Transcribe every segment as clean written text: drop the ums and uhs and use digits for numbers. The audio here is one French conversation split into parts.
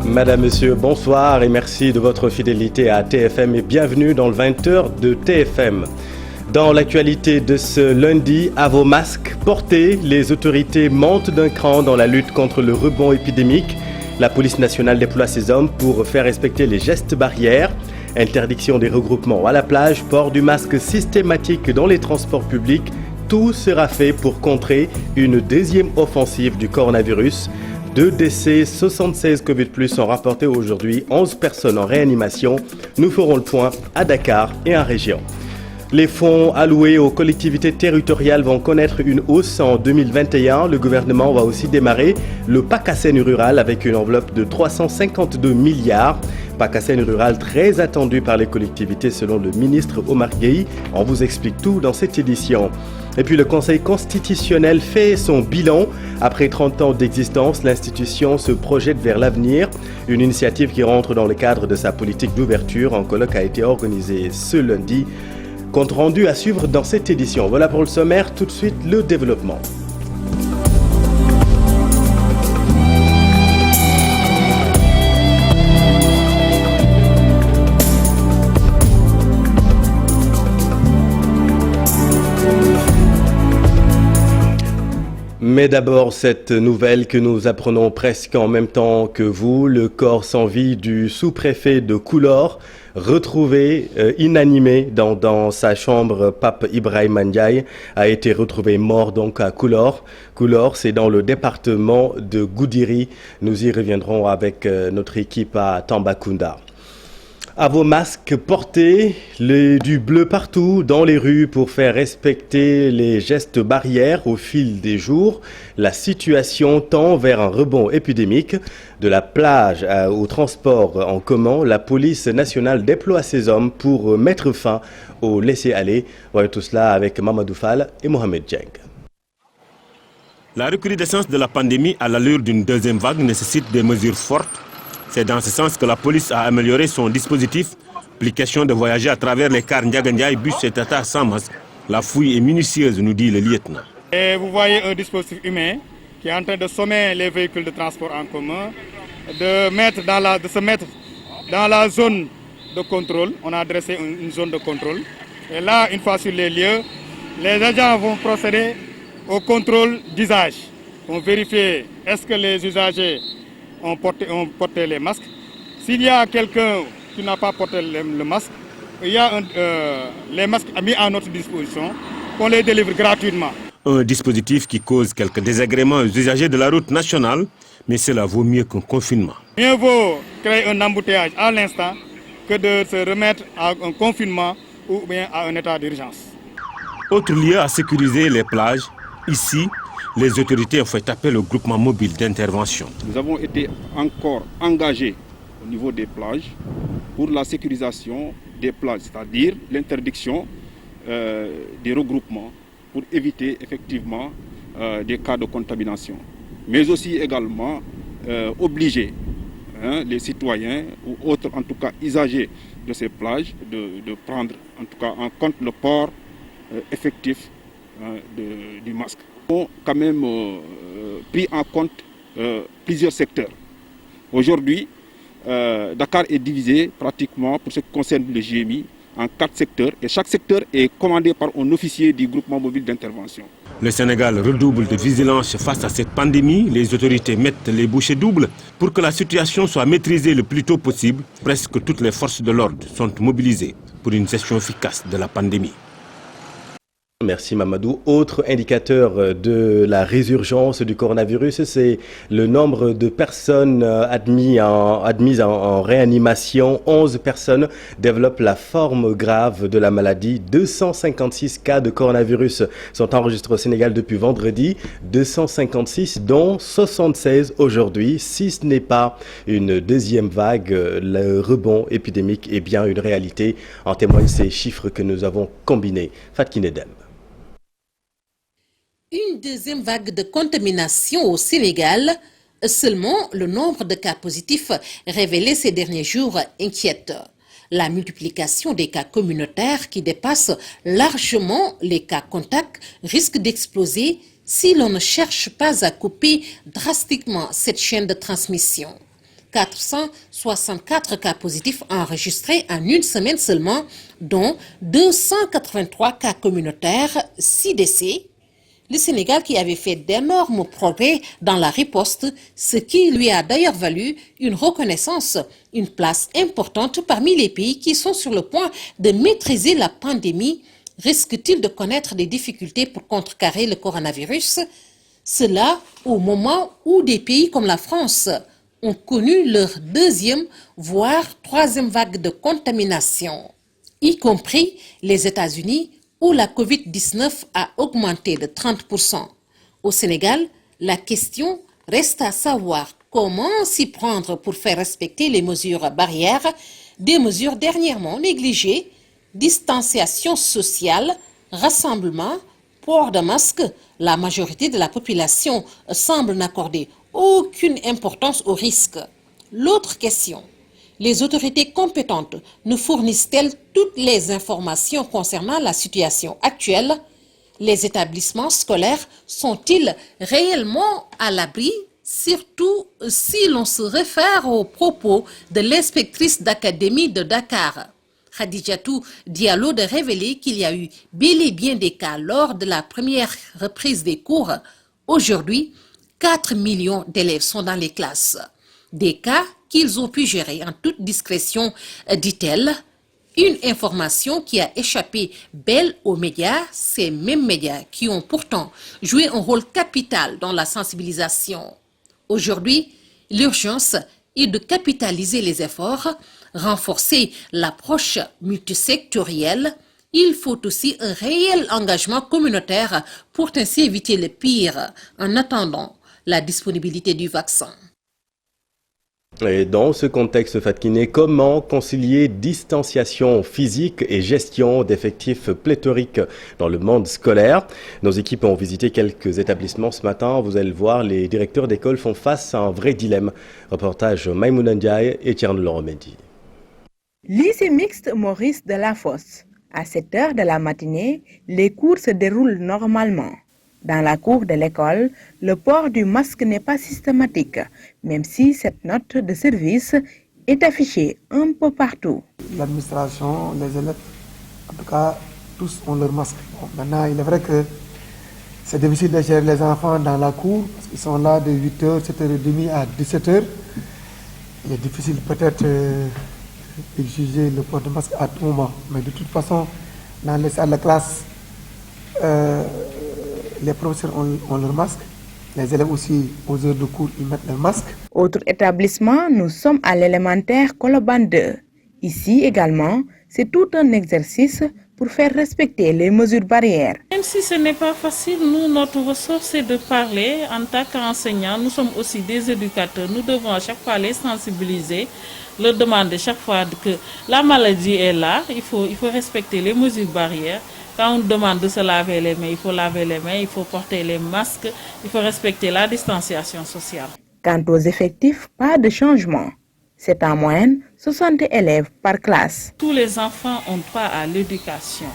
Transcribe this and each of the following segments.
Madame, Monsieur, bonsoir et merci de votre fidélité à TFM et bienvenue dans le 20h de TFM. Dans l'actualité de ce lundi, à vos masques portés, les autorités montent d'un cran dans la lutte contre le rebond épidémique. La police nationale déploie ses hommes pour faire respecter les gestes barrières. Interdiction des regroupements à la plage, port du masque systématique dans les transports publics. Tout sera fait pour contrer une deuxième offensive du coronavirus. 2 décès, 76 Covid+ sont rapportés aujourd'hui, 11 personnes en réanimation. Nous ferons le point à Dakar et en région. Les fonds alloués aux collectivités territoriales vont connaître une hausse en 2021. Le gouvernement va aussi démarrer le PACASEN rural avec une enveloppe de 352 milliards. PACASEN rural très attendu par les collectivités selon le ministre Omar Gueye. On vous explique tout dans cette édition. Et puis le Conseil constitutionnel fait son bilan. Après 30 ans d'existence, l'institution se projette vers l'avenir. Une initiative qui rentre dans le cadre de sa politique d'ouverture. Un colloque a été organisé ce lundi. Compte rendu à suivre dans cette édition. Voilà pour le sommaire, tout de suite le développement. Mais d'abord, cette nouvelle que nous apprenons presque en même temps que vous, le corps sans vie du sous-préfet de Koulor, retrouvé inanimé dans sa chambre, Pape Ibrahima Ndiaye, a été retrouvé mort donc à Koulor. Koulor, c'est dans le département de Goudiri. Nous y reviendrons avec notre équipe à Tambacounda. À vos masques portés, du bleu partout dans les rues pour faire respecter les gestes barrières au fil des jours. La situation tend vers un rebond épidémique. De la plage au transport en commun, la police nationale déploie ses hommes pour mettre fin au laisser-aller. Voyons tout cela avec Mamadou Fall et Mohamed Djeng. La recrudescence de la pandémie à l'allure d'une deuxième vague nécessite des mesures fortes. C'est dans ce sens que la police a amélioré son dispositif. Plus question de voyager à travers les cars Ndiagandiaï, bus et Tata sans masque. La fouille est minutieuse, nous dit le lieutenant. Et vous voyez un dispositif humain qui est en train de sommer les véhicules de transport en commun, de se mettre dans la zone de contrôle. On a dressé une zone de contrôle. Et là, une fois sur les lieux, les agents vont procéder au contrôle d'usage. On vérifie est-ce que les usagers ont porté les masques. S'il y a quelqu'un qui n'a pas porté le masque, il y a les masques mis à notre disposition qu'on les délivre gratuitement. Un dispositif qui cause quelques désagréments aux usagers de la route nationale, mais cela vaut mieux qu'un confinement. Mieux vaut créer un embouteillage à l'instant que de se remettre à un confinement ou bien à un état d'urgence. Autre lieu à sécuriser les plages, ici, les autorités ont fait appel au groupement mobile d'intervention. Nous avons été encore engagés au niveau des plages pour la sécurisation des plages, c'est-à-dire l'interdiction des regroupements pour éviter effectivement des cas de contamination. Mais aussi également obliger les citoyens ou autres, en tout cas usagers de ces plages, de prendre en tout cas en compte le port effectif du masque. Nous avons quand même pris en compte plusieurs secteurs. Aujourd'hui, Dakar est divisé pratiquement, pour ce qui concerne le GMI, en 4 secteurs. Et chaque secteur est commandé par un officier du groupement mobile d'intervention. Le Sénégal redouble de vigilance face à cette pandémie. Les autorités mettent les bouchées doubles pour que la situation soit maîtrisée le plus tôt possible. Presque toutes les forces de l'ordre sont mobilisées pour une gestion efficace de la pandémie. Merci Mamadou. Autre indicateur de la résurgence du coronavirus, c'est le nombre de personnes admises en réanimation. 11 personnes développent la forme grave de la maladie. 256 cas de coronavirus sont enregistrés au Sénégal depuis vendredi. 256 dont 76 aujourd'hui. Si ce n'est pas une deuxième vague, le rebond épidémique est bien une réalité. En témoignent ces chiffres que nous avons combinés. Fatki Nedem. Une deuxième vague de contamination au Sénégal. Seulement, le nombre de cas positifs révélés ces derniers jours inquiète. La multiplication des cas communautaires qui dépassent largement les cas contacts risque d'exploser si l'on ne cherche pas à couper drastiquement cette chaîne de transmission. 464 cas positifs enregistrés en une semaine seulement, dont 283 cas communautaires, 6 décès. Le Sénégal qui avait fait d'énormes progrès dans la riposte, ce qui lui a d'ailleurs valu une reconnaissance, une place importante parmi les pays qui sont sur le point de maîtriser la pandémie. Risque-t-il de connaître des difficultés pour contrecarrer le coronavirus? Cela au moment où des pays comme la France ont connu leur deuxième, voire troisième vague de contamination, y compris les États-Unis, où la Covid-19 a augmenté de 30%. Au Sénégal, la question reste à savoir comment s'y prendre pour faire respecter les mesures barrières, des mesures dernièrement négligées, distanciation sociale, rassemblement, port de masque. La majorité de la population semble n'accorder aucune importance au risque. L'autre question: les autorités compétentes nous fournissent-elles toutes les informations concernant la situation actuelle? Les établissements scolaires sont-ils réellement à l'abri? Surtout si l'on se réfère aux propos de l'inspectrice d'académie de Dakar, Khadijatou Diallo, de révéler qu'il y a eu bel et bien des cas lors de la première reprise des cours. Aujourd'hui, 4 millions d'élèves sont dans les classes. Des cas qu'ils ont pu gérer en toute discrétion, dit-elle. Une information qui a échappé belle aux médias, ces mêmes médias qui ont pourtant joué un rôle capital dans la sensibilisation. Aujourd'hui, l'urgence est de capitaliser les efforts, renforcer l'approche multisectorielle. Il faut aussi un réel engagement communautaire pour ainsi éviter le pire en attendant la disponibilité du vaccin. Et dans ce contexte, Fatkine, comment concilier distanciation physique et gestion d'effectifs pléthoriques dans le monde scolaire? Nos équipes ont visité quelques établissements ce matin. Vous allez le voir, les directeurs d'école font face à un vrai dilemme. Reportage Maïmouna Ndiaye et Thierno Loromedi. Lycée mixte Maurice Delafosse. À 7 heures de la matinée, les cours se déroulent normalement. Dans la cour de l'école, le port du masque n'est pas systématique, même si cette note de service est affichée un peu partout. L'administration, les élèves, en tout cas, tous ont leur masque. Bon, maintenant, il est vrai que c'est difficile de gérer les enfants dans la cour, parce qu'ils sont là de 8h, 7h30 à 17h. Il est difficile peut-être d'exiger le port de masque à tout moment. Mais de toute façon, dans les salles de classe, les professeurs ont leur masque, les élèves aussi, aux heures de cours, ils mettent leur masque. Autre établissement, nous sommes à l'élémentaire Koloban 2. Ici également, c'est tout un exercice pour faire respecter les mesures barrières. Même si ce n'est pas facile, nous, notre ressort, c'est de parler. En tant qu'enseignants, nous sommes aussi des éducateurs. Nous devons à chaque fois les sensibiliser, leur demander chaque fois que la maladie est là, il faut respecter les mesures barrières. Quand on demande de se laver les mains, il faut laver les mains, il faut porter les masques, il faut respecter la distanciation sociale. Quant aux effectifs, pas de changement. C'est en moyenne 60 élèves par classe. Tous les enfants ont droit à l'éducation.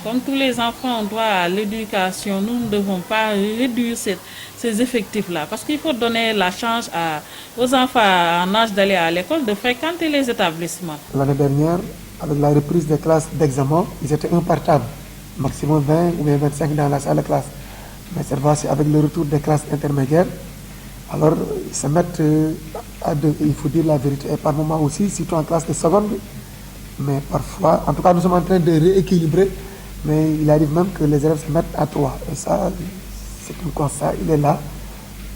Comme tous les enfants ont droit à l'éducation, nous ne devons pas réduire ces effectifs-là. Parce qu'il faut donner la chance aux enfants en âge d'aller à l'école de fréquenter les établissements. L'année dernière, avec la reprise des classes d'examen, ils étaient un par table, maximum 20 ou 25 dans la salle de classe. Mais cette fois-ci, avec le retour des classes intermédiaires, alors ils se mettent à deux. Il faut dire la vérité. Et par moment aussi, surtout en classe de seconde, mais parfois, en tout cas, nous sommes en train de rééquilibrer, mais il arrive même que les élèves se mettent à 3. Et ça, c'est un constat, il est là.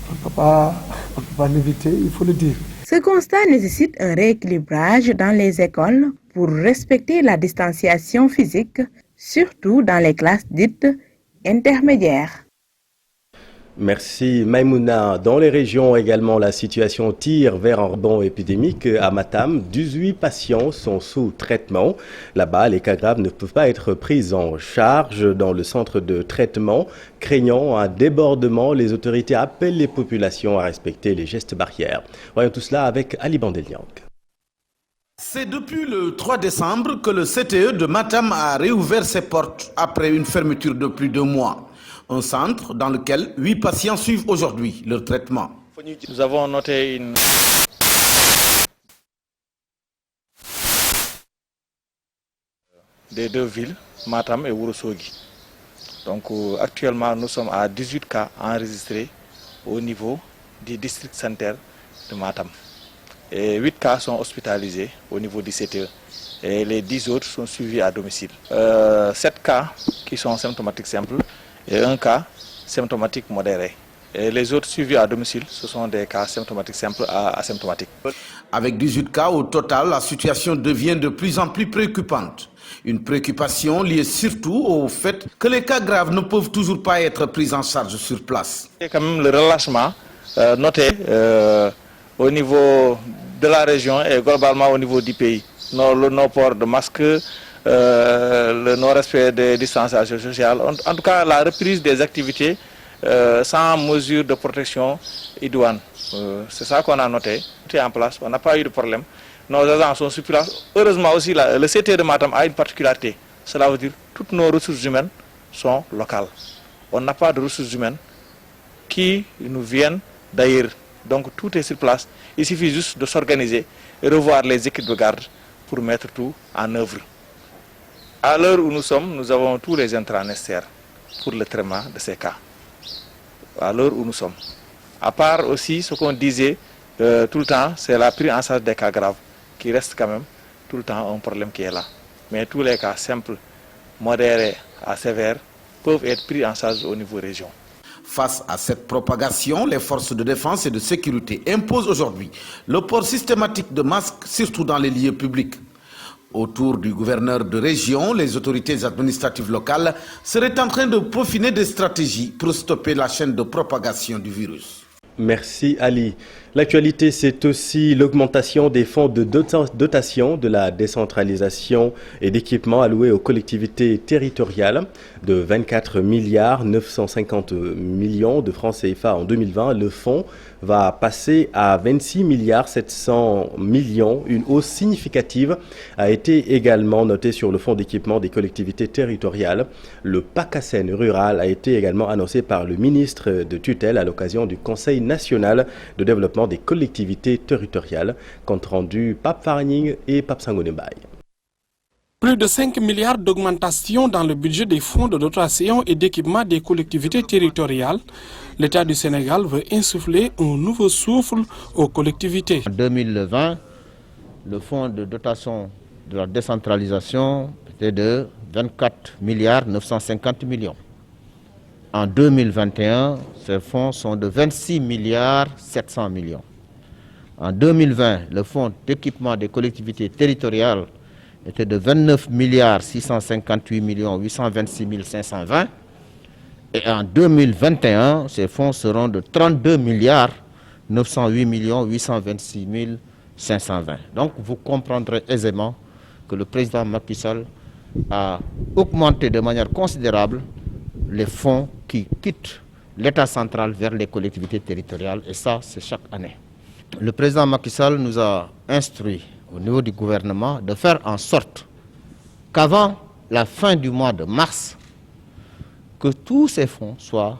On ne peut pas l'éviter, il faut le dire. Ce constat nécessite un rééquilibrage dans les écoles pour respecter la distanciation physique, surtout dans les classes dites intermédiaires. Merci Maïmouna. Dans les régions également, la situation tire vers un rebond épidémique. À Matam, 18 patients sont sous traitement. Là-bas, les cas graves ne peuvent pas être pris en charge dans le centre de traitement. Craignant un débordement, les autorités appellent les populations à respecter les gestes barrières. Voyons tout cela avec Ali Bandeliang. C'est depuis le 3 décembre que le CTE de Matam a réouvert ses portes après une fermeture de plus de 2 mois. Un centre dans lequel 8 patients suivent aujourd'hui leur traitement. Nous avons noté une des deux villes, Matam et Ourossogui. Donc actuellement, nous sommes à 18 cas enregistrés au niveau du district sanitaire de Matam. Et 8 cas sont hospitalisés au niveau du CTE. Et les 10 autres sont suivis à domicile. 7 cas qui sont symptomatiques simples et 1 cas symptomatique modéré. Et les autres suivis à domicile, ce sont des cas symptomatiques simples à asymptomatiques. Avec 18 cas au total, la situation devient de plus en plus préoccupante. Une préoccupation liée surtout au fait que les cas graves ne peuvent toujours pas être pris en charge sur place. Il y a quand même le relâchement noté au niveau de la région et globalement au niveau du pays. Le non-port de masques, le non-respect des distanciations sociales, en tout cas la reprise des activités sans mesure de protection idoine. C'est ça qu'on a noté. Tout est en place, on n'a pas eu de problème. Nos agents sont sur place. Heureusement aussi, le CT de Matam a une particularité. Cela veut dire que toutes nos ressources humaines sont locales. On n'a pas de ressources humaines qui nous viennent d'ailleurs. Donc tout est sur place. Il suffit juste de s'organiser et revoir les équipes de garde pour mettre tout en œuvre. À l'heure où nous sommes, nous avons tous les intrants nécessaires pour le traitement de ces cas. À l'heure où nous sommes. À part aussi ce qu'on disait tout le temps, c'est la prise en charge des cas graves qui reste quand même tout le temps un problème qui est là. Mais tous les cas simples, modérés à sévères peuvent être pris en charge au niveau région. Face à cette propagation, les forces de défense et de sécurité imposent aujourd'hui le port systématique de masques, surtout dans les lieux publics. Autour du gouverneur de région, les autorités administratives locales seraient en train de peaufiner des stratégies pour stopper la chaîne de propagation du virus. Merci Ali. L'actualité, c'est aussi l'augmentation des fonds de dotation de la décentralisation et d'équipement alloués aux collectivités territoriales de 24 milliards 950 millions de francs CFA en 2020. Le fonds va passer à 26 milliards 700 millions. Une hausse significative a été également notée sur le fonds d'équipement des collectivités territoriales. Le PACASEN rural a été également annoncé par le ministre de tutelle à l'occasion du Conseil national de développement des collectivités territoriales. Compte rendu Pape Farning et Pape Sangonembaye. Plus de 5 milliards d'augmentation dans le budget des fonds de dotation et d'équipement des collectivités territoriales. L'État du Sénégal veut insuffler un nouveau souffle aux collectivités. En 2020, le fonds de dotation de la décentralisation était de 24 milliards 950 millions. En 2021, ces fonds sont de 26 milliards 700 millions. En 2020, le fonds d'équipement des collectivités territoriales était de 29 milliards 658 millions 826 520. Et en 2021, ces fonds seront de 32 milliards 908 millions 826 520. Donc vous comprendrez aisément que le président Macky Sall a augmenté de manière considérable les fonds qui quittent l'État central vers les collectivités territoriales, et ça, c'est chaque année. Le président Macky Sall nous a instruit au niveau du gouvernement de faire en sorte qu'avant la fin du mois de mars, que tous ces fonds soient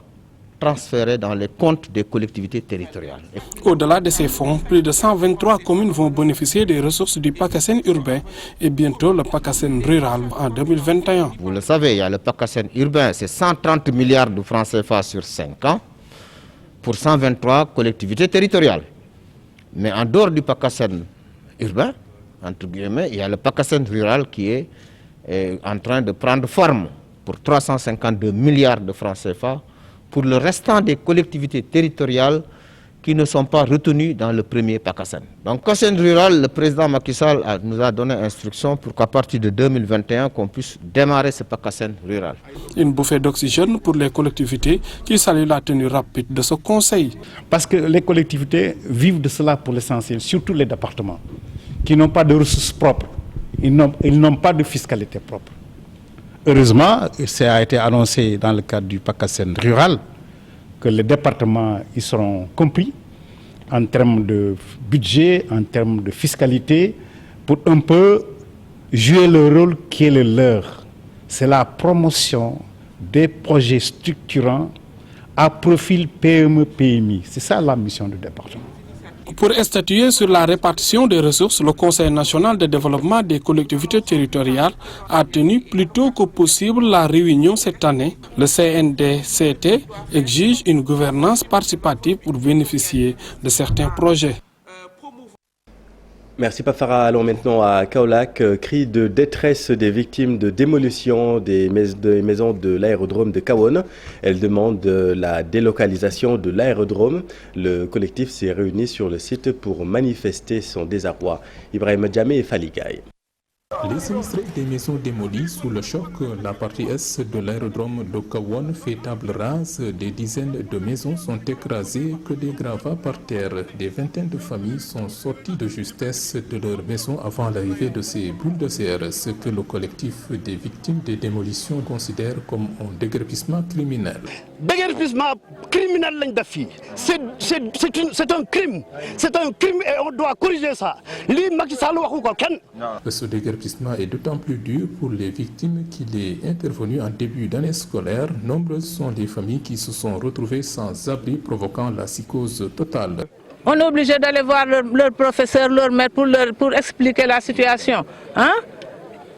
transférés dans les comptes des collectivités territoriales. Au-delà de ces fonds, plus de 123 communes vont bénéficier des ressources du PACASEN urbain et bientôt le PACASEN rural en 2021. Vous le savez, il y a le PACASEN urbain, c'est 130 milliards de francs CFA sur 5 ans pour 123 collectivités territoriales. Mais en dehors du PACASEN urbain, entre guillemets, il y a le PACASEN rural qui est en train de prendre forme pour 352 milliards de francs CFA pour le restant des collectivités territoriales qui ne sont pas retenues dans le premier PACASEN. Donc, PACASEN rural, le président Macky Sall nous a donné instruction pour qu'à partir de 2021, qu'on puisse démarrer ce PACASEN rural. Une bouffée d'oxygène pour les collectivités qui saluent la tenue rapide de ce conseil. Parce que les collectivités vivent de cela pour l'essentiel, surtout les départements, qui n'ont pas de ressources propres, ils n'ont pas de fiscalité propre. Heureusement, ça a été annoncé dans le cadre du PACASEN rural que les départements y seront compris en termes de budget, en termes de fiscalité, pour un peu jouer le rôle qui est le leur. C'est la promotion des projets structurants à profil PME-PMI. C'est ça la mission du département. Pour statuer sur la répartition des ressources, le Conseil national de développement des collectivités territoriales a tenu plus tôt que possible la réunion cette année. Le CNDCT exige une gouvernance participative pour bénéficier de certains projets. Merci Pafara. Allons maintenant à Kaolack. Cri de détresse des victimes de démolition des maisons de l'aérodrome de Kahone. Elles demandent la délocalisation de l'aérodrome. Le collectif s'est réuni sur le site pour manifester son désarroi. Ibrahim Djamé et Faligaï. Les sinistrés des maisons démolies sous le choc, la partie est de l'aérodrome de Kahone fait table rase. Des dizaines de maisons sont écrasées, que des gravats par terre. Des vingtaines de familles sont sorties de justesse de leur maison avant l'arrivée de ces bulldozers, ce que le collectif des victimes des démolitions considère comme un déguerpissement criminel. Déguerpissement criminel, c'est un crime. C'est un crime et on doit corriger ça. Ce déguerpissement est d'autant plus dur pour les victimes qu'il est intervenu en début d'année scolaire. Nombreuses sont les familles qui se sont retrouvées sans abri, provoquant la psychose totale. On est obligé d'aller voir leur professeur, leur maître pour expliquer la situation.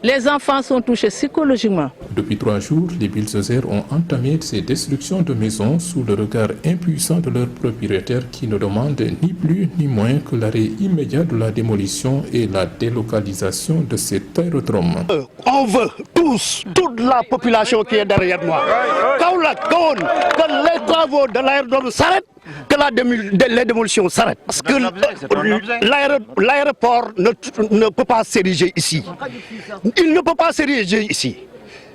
Les enfants sont touchés psychologiquement. Depuis 3 jours, les bulldozers ont entamé ces destructions de maisons sous le regard impuissant de leurs propriétaires qui ne demandent ni plus ni moins que l'arrêt immédiat de la démolition et la délocalisation de cet aérodrome. On veut tous, toute la population qui est derrière moi, que les travaux de l'aérodrome s'arrêtent, que les démolitions s'arrêtent. Parce que l'aéroport ne peut pas s'ériger ici. Il ne peut pas s'ériger ici.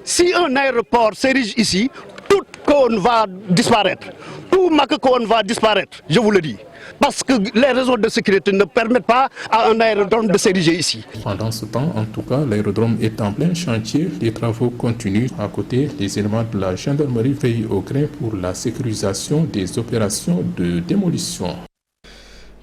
Si un aéroport s'érige ici, tout Kahone va disparaître. Tout Kahone va disparaître, je vous le dis. Parce que les raisons de sécurité ne permettent pas à un aérodrome de s'ériger ici. Pendant ce temps, en tout cas, l'aérodrome est en plein chantier. Les travaux continuent. À côté, les éléments de la gendarmerie veillent au grain pour la sécurisation des opérations de démolition.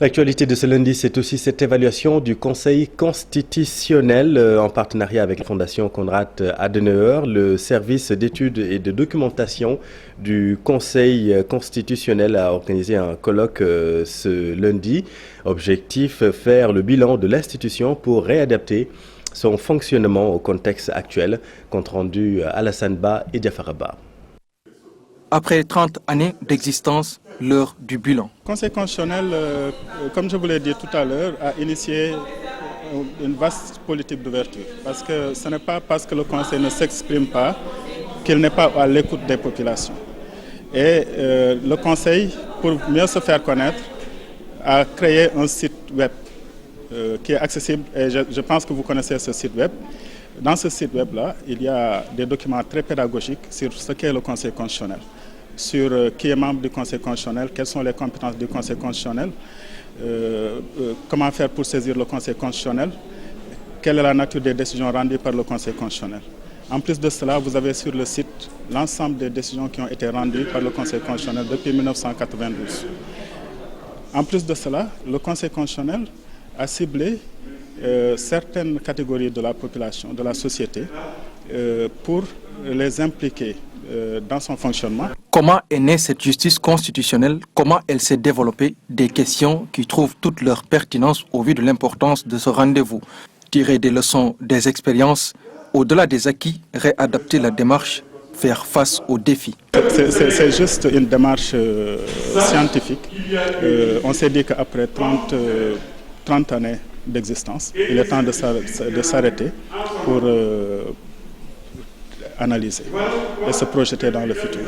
L'actualité de ce lundi, c'est aussi cette évaluation du Conseil constitutionnel en partenariat avec la Fondation Konrad Adenauer. Le service d'études et de documentation du Conseil constitutionnel a organisé un colloque ce lundi. Objectif, faire le bilan de l'institution pour réadapter son fonctionnement au contexte actuel. Compte rendu Alassane Ba et Diafaraba. Après 30 années d'existence, l'heure du bilan. Le Conseil constitutionnel, comme je vous l'ai dit tout à l'heure, a initié une vaste politique d'ouverture. Parce que ce n'est pas parce que le Conseil ne s'exprime pas qu'il n'est pas à l'écoute des populations. Et le Conseil, pour mieux se faire connaître, a créé un site web qui est accessible. Et je pense que vous connaissez ce site web. Dans ce site web-là, il y a des documents très pédagogiques sur ce qu'est le Conseil constitutionnel, sur qui est membre du Conseil constitutionnel, quelles sont les compétences du Conseil constitutionnel, comment faire pour saisir le Conseil constitutionnel, quelle est la nature des décisions rendues par le Conseil constitutionnel. En plus de cela, vous avez sur le site l'ensemble des décisions qui ont été rendues par le Conseil constitutionnel depuis 1992. En plus de cela, le Conseil constitutionnel a ciblé certaines catégories de la population, de la société, pour les impliquer dans son fonctionnement. Comment est née cette justice constitutionnelle? Comment elle s'est développée? Des questions qui trouvent toute leur pertinence au vu de l'importance de ce rendez-vous. Tirer des leçons des expériences, au-delà des acquis, réadapter la démarche, faire face aux défis. C'est juste une démarche scientifique. On s'est dit qu'après 30 années d'existence, il est temps de s'arrêter pour analyser et se projeter dans le futur.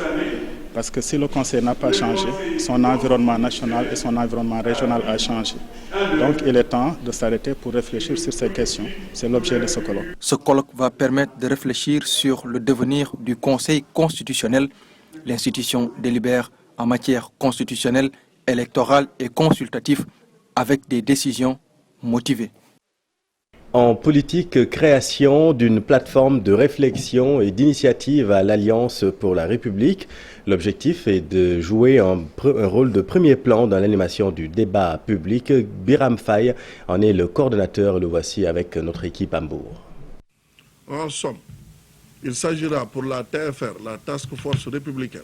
Parce que si le Conseil n'a pas changé, son environnement national et son environnement régional a changé. Donc il est temps de s'arrêter pour réfléchir sur ces questions. C'est l'objet de ce colloque. Ce colloque va permettre de réfléchir sur le devenir du Conseil constitutionnel. L'institution délibère en matière constitutionnelle, électorale et consultative avec des décisions motivées. En politique, création d'une plateforme de réflexion et d'initiative à l'Alliance pour la République. L'objectif est de jouer un rôle de premier plan dans l'animation du débat public. Biram Faye en est le coordonnateur. Le voici avec notre équipe à Hambourg. En somme, il s'agira pour la TFR, la Task Force républicaine,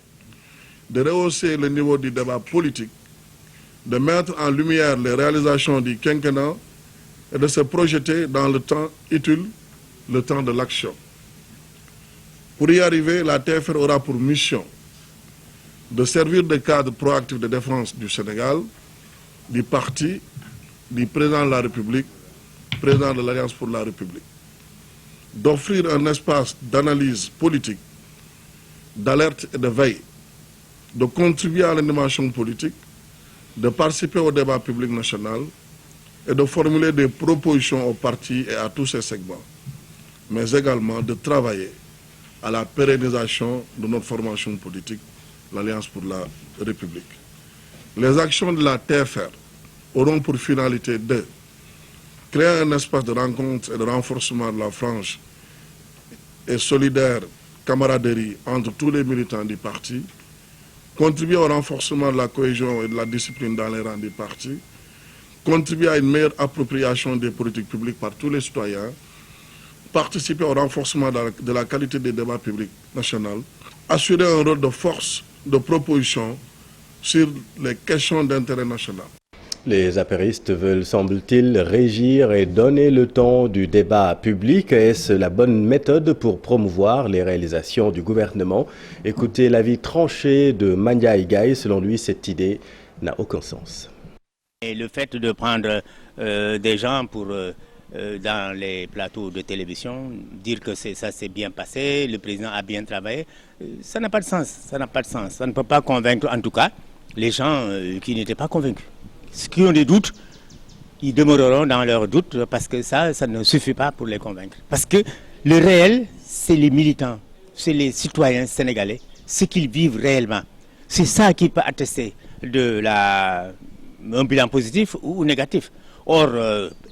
de rehausser le niveau du débat politique, de mettre en lumière les réalisations du quinquennat et de se projeter dans le temps utile, le temps de l'action. Pour y arriver, la TFR aura pour mission de servir de cadre proactif de défense du Sénégal, du parti, du président de la République, président de l'Alliance pour la République, d'offrir un espace d'analyse politique, d'alerte et de veille, de contribuer à l'animation politique, de participer au débat public national et de formuler des propositions aux partis et à tous ces segments, mais également de travailler à la pérennisation de notre formation politique, l'Alliance pour la République. Les actions de la TFR auront pour finalité de créer un espace de rencontre et de renforcement de la franche et solidaire camaraderie entre tous les militants du parti, contribuer au renforcement de la cohésion et de la discipline dans les rangs du parti, contribuer à une meilleure appropriation des politiques publiques par tous les citoyens, participer au renforcement de la qualité des débats publics nationaux, assurer un rôle de force de proposition sur les questions d'intérêt national. Les apéristes veulent, semble-t-il, régir et donner le ton du débat public. Est-ce la bonne méthode pour promouvoir les réalisations du gouvernement? Écoutez l'avis tranché de Manja Igaï. Selon lui, cette idée n'a aucun sens. Et le fait de prendre des gens pour, dans les plateaux de télévision, dire que ça s'est bien passé, le président a bien travaillé, ça n'a pas de sens. Ça n'a pas de sens. Ça ne peut pas convaincre, en tout cas, les gens qui n'étaient pas convaincus. Ceux qui ont des doutes, ils demeureront dans leurs doutes parce que ça ne suffit pas pour les convaincre. Parce que le réel, c'est les militants, c'est les citoyens sénégalais, ce qu'ils vivent réellement. C'est ça qui peut attester un bilan positif ou négatif. Or,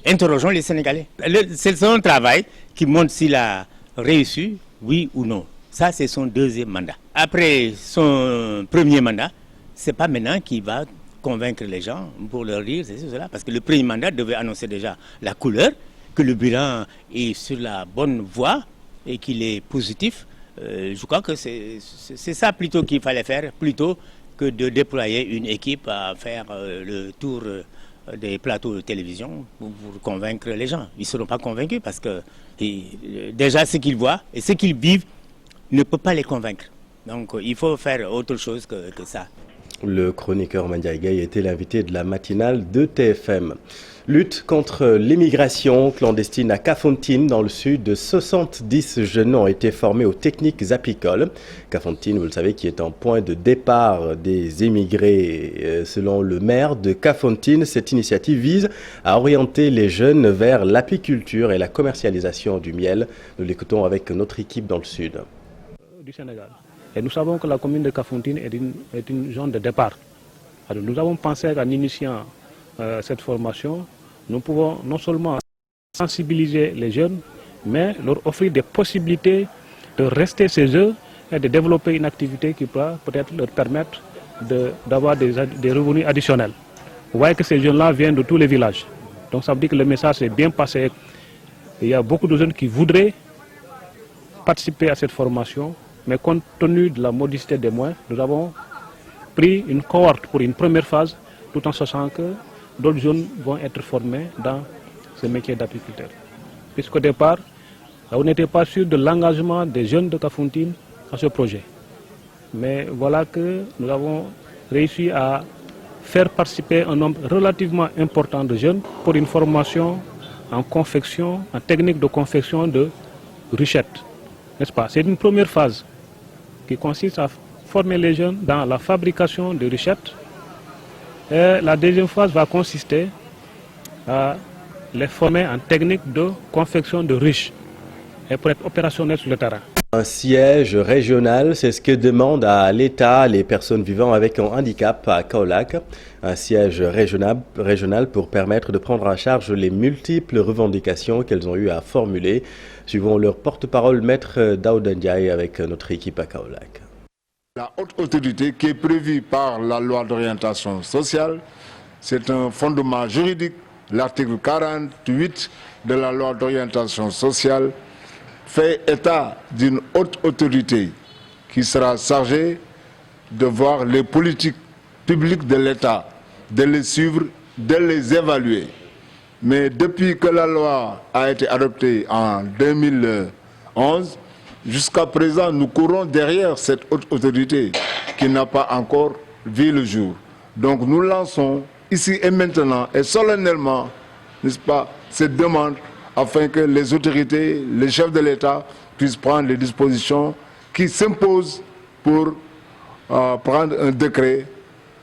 interrogeons les Sénégalais. C'est son travail qui montre s'il a réussi, oui ou non. Ça, c'est son deuxième mandat. Après son premier mandat, ce n'est pas maintenant qu'il va convaincre les gens pour leur dire cela, parce que le premier mandat devait annoncer déjà la couleur, que le bilan est sur la bonne voie et qu'il est positif. Je crois que c'est ça plutôt qu'il fallait faire, plutôt que de déployer une équipe à faire le tour des plateaux de télévision pour convaincre les gens. Ils ne seront pas convaincus parce que déjà ce qu'ils voient et ce qu'ils vivent ne peut pas les convaincre. Donc il faut faire autre chose que ça. Le chroniqueur Manja Igaï était l'invité de la matinale de TFM. Lutte contre l'immigration clandestine à Kafountine, dans le sud. 70 jeunes ont été formés aux techniques apicoles. Kafountine, vous le savez, qui est en point de départ des immigrés. Selon le maire de Kafountine, cette initiative vise à orienter les jeunes vers l'apiculture et la commercialisation du miel. Nous l'écoutons avec notre équipe dans le sud. Du Sénégal. Et nous savons que la commune de Kafountine est une zone de départ. Alors nous avons pensé qu'en initiant cette formation, nous pouvons non seulement sensibiliser les jeunes, mais leur offrir des possibilités de rester chez eux et de développer une activité qui peut peut-être leur permettre d'avoir des revenus additionnels. Vous voyez que ces jeunes-là viennent de tous les villages. Donc ça veut dire que le message est bien passé. Il y a beaucoup de jeunes qui voudraient participer à cette formation, mais compte tenu de la modicité des moyens, nous avons pris une cohorte pour une première phase, tout en sachant que d'autres jeunes vont être formés dans ce métier d'apiculteur. Puisqu'au départ, on n'était pas sûr de l'engagement des jeunes de Kafountine à ce projet. Mais voilà que nous avons réussi à faire participer un nombre relativement important de jeunes pour une formation en confection, en technique de confection de ruchettes. N'est-ce pas? C'est une première phase qui consiste à former les jeunes dans la fabrication de ruchettes. Et la deuxième phase va consister à les former en technique de confection de ruches et pour être opérationnels sur le terrain. Un siège régional, c'est ce que demandent à l'État les personnes vivant avec un handicap à Kaolack. Un siège régional pour permettre de prendre en charge les multiples revendications qu'elles ont eu à formuler. Suivons leur porte-parole, Maître Daouda Ndiaye, avec notre équipe à Kaolack. La haute autorité qui est prévue par la loi d'orientation sociale, c'est un fondement juridique. L'article 48 de la loi d'orientation sociale fait état d'une haute autorité qui sera chargée de voir les politiques publiques de l'État, de les suivre, de les évaluer. Mais depuis que la loi a été adoptée en 2011, jusqu'à présent, nous courons derrière cette haute autorité qui n'a pas encore vu le jour. Donc nous lançons ici et maintenant et solennellement, n'est-ce pas, cette demande afin que les autorités, les chefs de l'État puissent prendre les dispositions qui s'imposent pour prendre un décret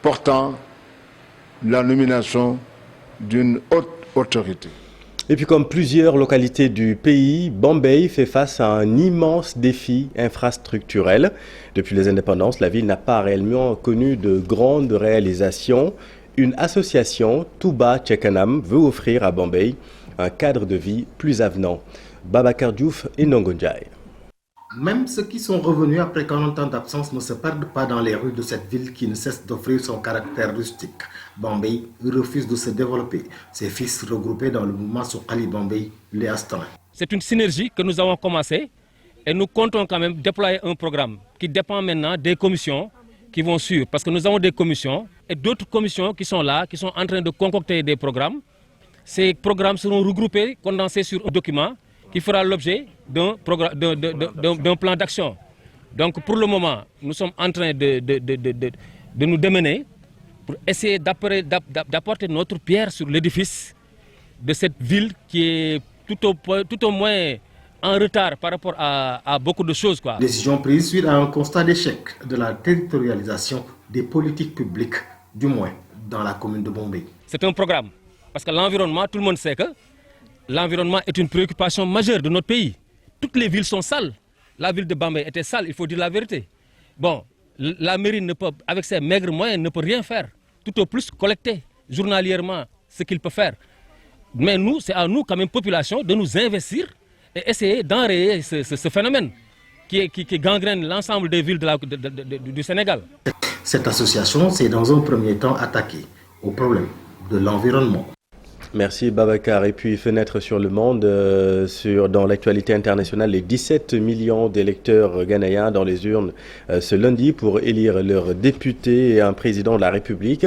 portant la nomination d'une haute autorité. Et puis comme plusieurs localités du pays, Bombay fait face à un immense défi infrastructurel. Depuis les indépendances, la ville n'a pas réellement connu de grandes réalisations. Une association, Touba Chekanam, veut offrir à Bombay un cadre de vie plus avenant. Babacar Diouf et Nongonjai. Même ceux qui sont revenus après 40 ans d'absence ne se perdent pas dans les rues de cette ville qui ne cesse d'offrir son caractère rustique. Bombay refuse de se développer. Ses fils regroupés dans le mouvement Sokhali Bombay les astreint. C'est une synergie que nous avons commencé et nous comptons quand même déployer un programme qui dépend maintenant des commissions qui vont suivre. Parce que nous avons des commissions et d'autres commissions qui sont là, qui sont en train de concocter des programmes. Ces programmes seront regroupés, condensés sur un document qui fera l'objet d'un plan d'action. Donc pour le moment, nous sommes en train de nous démener pour essayer d'apporter notre pierre sur l'édifice de cette ville qui est tout au moins en retard par rapport à beaucoup de choses. Décision prise suite à un constat d'échec de la territorialisation des politiques publiques, du moins dans la commune de Bombay. C'est un programme, parce que l'environnement, tout le monde sait que l'environnement est une préoccupation majeure de notre pays. Toutes les villes sont sales. La ville de Bombay était sale, il faut dire la vérité. Bon, la mairie, avec ses maigres moyens, ne peut rien faire. Tout au plus collecter journalièrement ce qu'il peut faire. Mais nous, c'est à nous, comme une population, de nous investir et essayer d'enrayer ce phénomène qui gangrène l'ensemble des villes du Sénégal. Cette association s'est dans un premier temps attaquée au problème de l'environnement. Merci Babacar. Et puis fenêtre sur le monde, dans l'actualité internationale, les 17 millions d'électeurs ghanéens dans les urnes ce lundi pour élire leurs députés et un président de la République.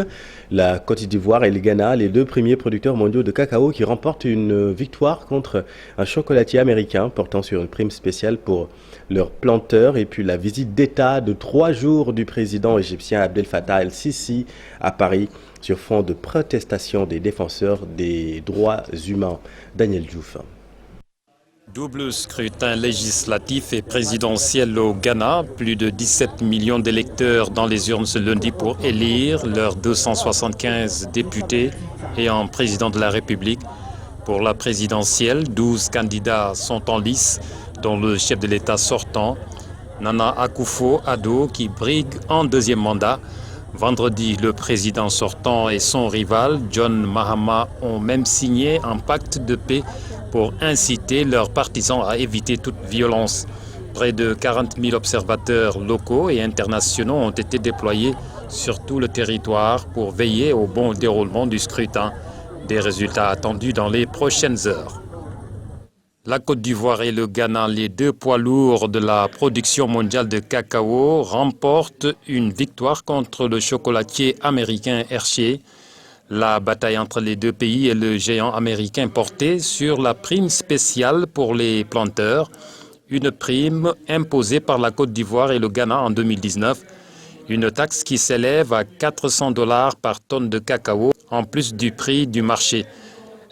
La Côte d'Ivoire et le Ghana, les deux premiers producteurs mondiaux de cacao qui remportent une victoire contre un chocolatier américain portant sur une prime spéciale pour leurs planteurs. Et puis la visite d'État de 3 jours du président égyptien Abdel Fattah el-Sisi à Paris sur fond de protestation des défenseurs des droits humains. Daniel Diouf. Double scrutin législatif et présidentiel au Ghana. Plus de 17 millions d'électeurs dans les urnes ce lundi pour élire leurs 275 députés et un président de la République. Pour la présidentielle, 12 candidats sont en lice, dont le chef de l'État sortant, Nana Akufo-Addo, qui brigue en deuxième mandat. Vendredi, le président sortant et son rival, John Mahama, ont même signé un pacte de paix pour inciter leurs partisans à éviter toute violence. Près de 40 000 observateurs locaux et internationaux ont été déployés sur tout le territoire pour veiller au bon déroulement du scrutin. Des résultats attendus dans les prochaines heures. La Côte d'Ivoire et le Ghana, les deux poids lourds de la production mondiale de cacao, remportent une victoire contre le chocolatier américain Hershey. La bataille entre les deux pays et le géant américain portait sur la prime spéciale pour les planteurs, une prime imposée par la Côte d'Ivoire et le Ghana en 2019, une taxe qui s'élève à $400 par tonne de cacao, en plus du prix du marché.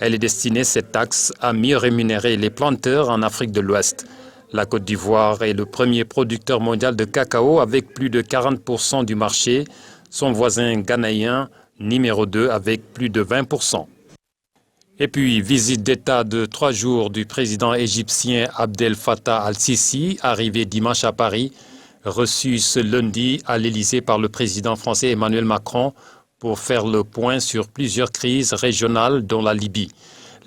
Elle est destinée, cette taxe, à mieux rémunérer les planteurs en Afrique de l'Ouest. La Côte d'Ivoire est le premier producteur mondial de cacao avec plus de 40% du marché. Son voisin ghanéen, numéro 2, avec plus de 20%. Et puis, visite d'État de 3 jours du président égyptien Abdel Fattah al-Sisi, arrivé dimanche à Paris, reçu ce lundi à l'Élysée par le président français Emmanuel Macron, pour faire le point sur plusieurs crises régionales dont la Libye.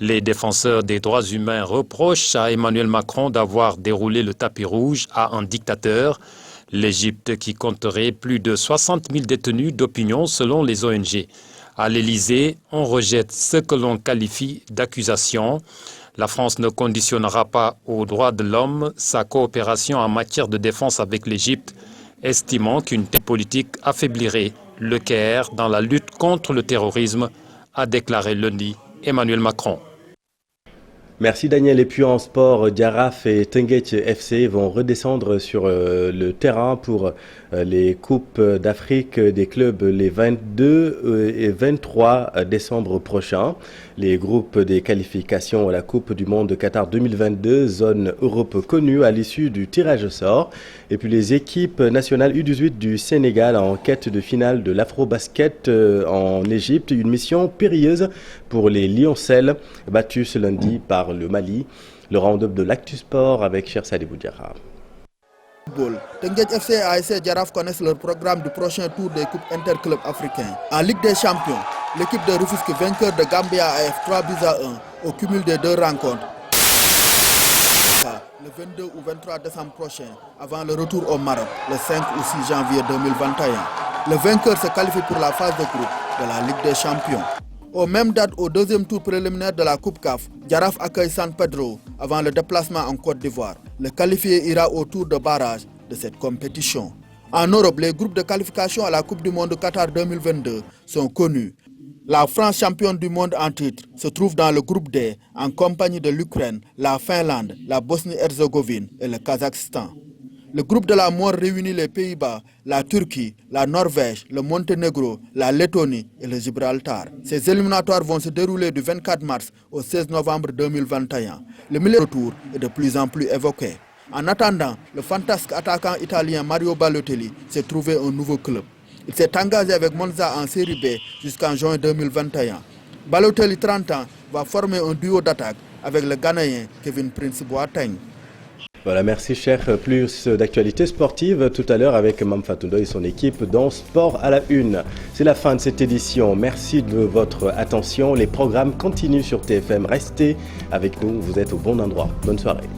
Les défenseurs des droits humains reprochent à Emmanuel Macron d'avoir déroulé le tapis rouge à un dictateur. L'Égypte qui compterait plus de 60 000 détenus d'opinion selon les ONG. À l'Élysée, on rejette ce que l'on qualifie d'accusation. La France ne conditionnera pas aux droits de l'homme sa coopération en matière de défense avec l'Égypte. estimant qu'une telle politique affaiblirait le Caire dans la lutte contre le terrorisme, a déclaré lundi Emmanuel Macron. Merci Daniel. Et puis en sport, Jaraaf et Teungueth FC vont redescendre sur le terrain pour les Coupes d'Afrique des clubs les 22 et 23 décembre prochains. Les groupes des qualifications à la Coupe du Monde de Qatar 2022, zone Europe connue à l'issue du tirage au sort. Et puis les équipes nationales U18 du Sénégal en quête de finale de l'Afro-Basket en Égypte. Une mission périlleuse pour les Lioncelles, battus ce lundi par le Mali. Le round-up de l'Actu Sport avec Cheikh Sadibou Diarra. Teungueth FC et ASC Jaraaf connaissent leur programme du prochain tour des coupes interclubs africains. En Ligue des Champions, l'équipe de Rufisque, vainqueur de Gambia AF 3-1 au cumul des 2 rencontres. Le 22 ou 23 décembre prochain, avant le retour au Maroc, le 5 ou 6 janvier 2021. Le vainqueur se qualifie pour la phase de groupe de la Ligue des Champions. Aux mêmes dates, au deuxième tour préliminaire de la Coupe CAF, Jaraaf accueille San Pedro avant le déplacement en Côte d'Ivoire. Le qualifié ira au tour de barrage de cette compétition. En Europe, les groupes de qualification à la Coupe du Monde Qatar 2022 sont connus. La France, championne du monde en titre, se trouve dans le groupe D en compagnie de l'Ukraine, la Finlande, la Bosnie-Herzégovine et le Kazakhstan. Le groupe de la mort réunit les Pays-Bas, la Turquie, la Norvège, le Monténégro, la Lettonie et le Gibraltar. Ces éliminatoires vont se dérouler du 24 mars au 16 novembre 2021. Le milieu de retour est de plus en plus évoqué. En attendant, le fantasque attaquant italien Mario Balotelli s'est trouvé un nouveau club. Il s'est engagé avec Monza en Série B jusqu'en juin 2021. Balotelli, 30 ans, va former un duo d'attaque avec le Ghanéen Kevin Prince Boateng. Voilà, merci cher. Plus d'actualités sportives tout à l'heure avec Mame Fatou Ndoye et son équipe dans Sport à la Une. C'est la fin de cette édition. Merci de votre attention. Les programmes continuent sur TFM. Restez avec nous, vous êtes au bon endroit. Bonne soirée.